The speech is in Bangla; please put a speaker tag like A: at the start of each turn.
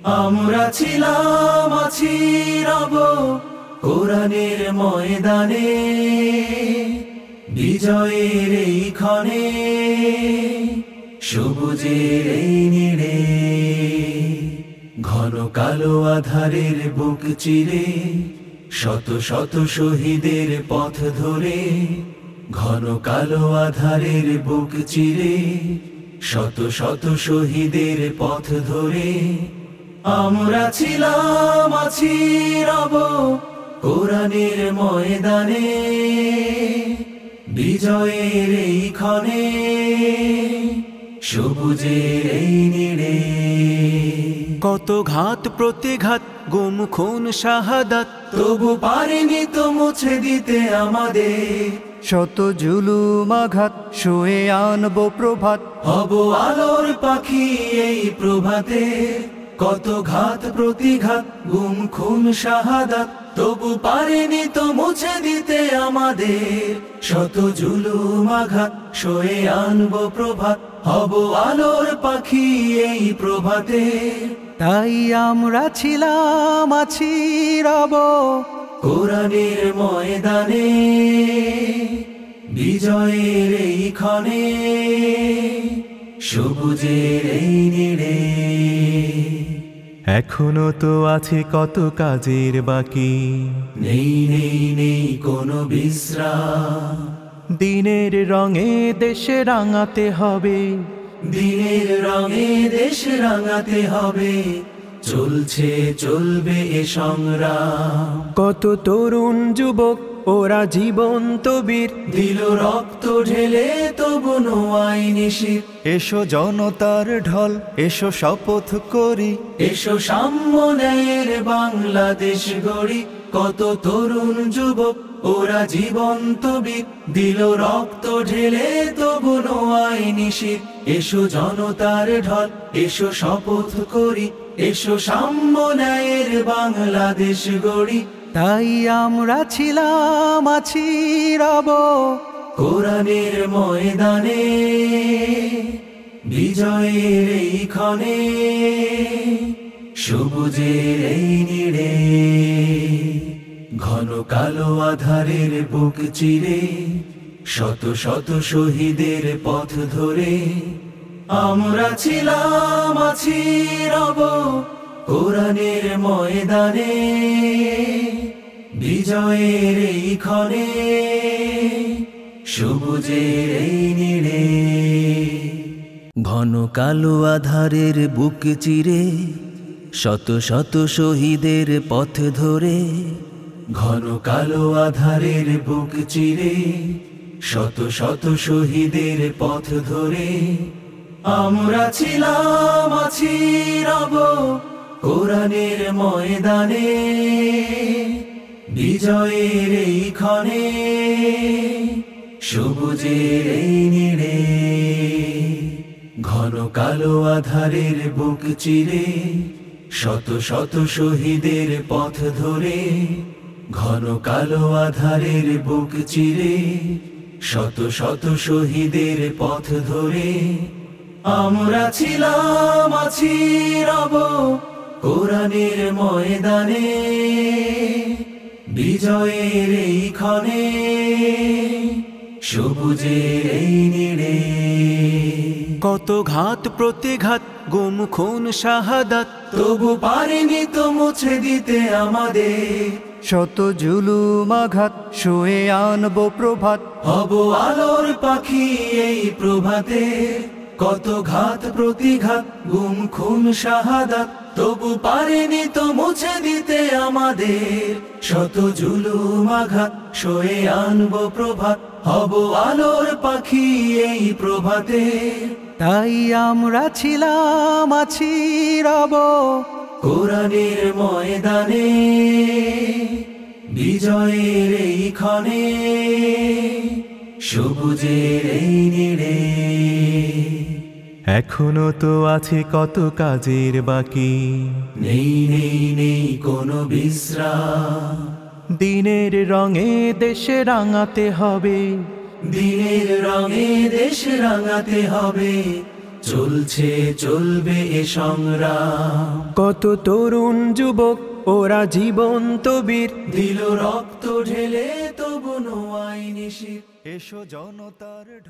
A: আমরা ছিলাম আছি রব কোরআনের ময়দানে, বিজয়ের এই ক্ষণে, সবুজের এই নীড়ে। ঘন কালো আধারের বুক চিরে, শত শত শহীদের পথ ধরে। ঘন কালো আধারের বুক চিরে, শত শত শহীদের পথ ধরে। আমরা ছিলাম আছি রব কোরআনের ময়দানে, বিজয়ের এই ক্ষণে, সবুজের এই নীড়ে।
B: কত ঘাত প্রতিঘাত, গুম খুন শাহাদাত,
A: তবু পারিনি তো মুছে দিতে আমাদের।
C: শত জুলুম আঘাত, শুয়ে আনবো প্রভাত।
A: হব আলোর পাখি এই প্রভাতে। কত ঘাত প্রতিঘাত, গুম খুন শাহাদাত, তবু পারেনি তো মুছে দিতে আমাদের। শত জুলুম আঘাত, সয়ে আনবো প্রভাত। হব আলোর পাখি এই প্রভাতে।
C: তাই আমরা ছিলাম আছি রব
A: কোরআনের ময়দানে, বিজয়ের এই ক্ষণে, সবুজের এই নীড়ে।
B: এখনো তো আছে কত কাজের বাকি,
A: নেই নেই নেই কোনো বিশ্রাম।
B: দিনের রঙে দেশে রাঙাতে হবে,
A: দিনের রঙে দেশ রাঙাতে হবে। চলছে চলবে এ সংগ্রাম।
B: কত তরুণ যুবক ওরা জীবন্ত বীর,
A: দিল রক্ত ঢেলে তবু নোয়াই নিশির।
B: এসো জনতার ঢল, এসো শপথ করি,
A: এসো সাম্য ন্যায়ের বাংলাদেশ গড়ি। কত তরুণ যুবক ওরা জীবন্ত বীর, দিল রক্ত ঢেলে তবু নোয়াই নিশির। এসো জনতার ঢল, এসো শপথ করি, এসো সাম্য ন্যায়ের বাংলাদেশ গড়ি।
C: তাই আমরা ছিলাম আছি রব
A: কোরআনের ময়দানে, বিজয়ের এই ক্ষণে, সবুজের এই নীড়ে। ঘন কালো আধারের বুক চিরে, শত শত শহীদের পথ ধরে। আমরা ছিলাম আছি রব কোরআনের ময়দানে, বিজয়ের এই ক্ষণে, সবুজের এই নীড়ে। ঘন কালো আধারের বুক চিরে, শত শত শহীদের পথ ধরে। ঘন কালো আধারের বুক চিরে, শত শত শহীদের পথ ধরে। আমরা ছিলাম আছি রব কোরআনের ময়দানে, বিজয়ের এই ক্ষণে, সবুজের এই নীড়ে। ঘন কালো আধারের বুক চিরে, শত শত শহীদের পথ ধরে। ঘন কালো আধারের বুক চিরে, শত শত শহীদের পথ ধরে। আমরা ছিলাম আছি রব কোরআনের ময়দানে, বিজয়ের এই ক্ষণে, সবুজের এই নীড়ে।
B: কত ঘাত প্রতিঘাত, গুম খুন শাহাদাত,
A: তবু পারিনি তো মুছে দিতে আমাদের।
C: শত জুলুম আঘাত, শুয়ে আনবো প্রভাত।
A: হব আলোর পাখি এই প্রভাতে। কত ঘাত প্রতিঘাত, গুম খুন শাহাদাত, তবু পারেনি তো মুছে দিতে আমাদের। শত জুলুম আঘাত, সয়ে আনবো প্রভাত। হব আলোর পাখি এই প্রভাতে।
C: তাই আমরা ছিলাম আছি রব
A: কোরআনের ময়দানে, বিজয়ের এই ক্ষণে, সবুজের এই নীড়ে।
B: এখনো তো আছে কত কাজের বাকি,
A: নেই নেই নেই কোনো বিশ্রাম।
B: দিনের রঙে দেশে রাঙাতে হবে,
A: দিনের রঙে দেশ রাঙাতে হবে। চলছে চলবে এ সংগ্রাম।
B: কত তরুণ যুবক ওরা জীবন্ত বীর,
A: দিল রক্ত ঢেলে তবু নো আইনি শির।
C: এসো জনতার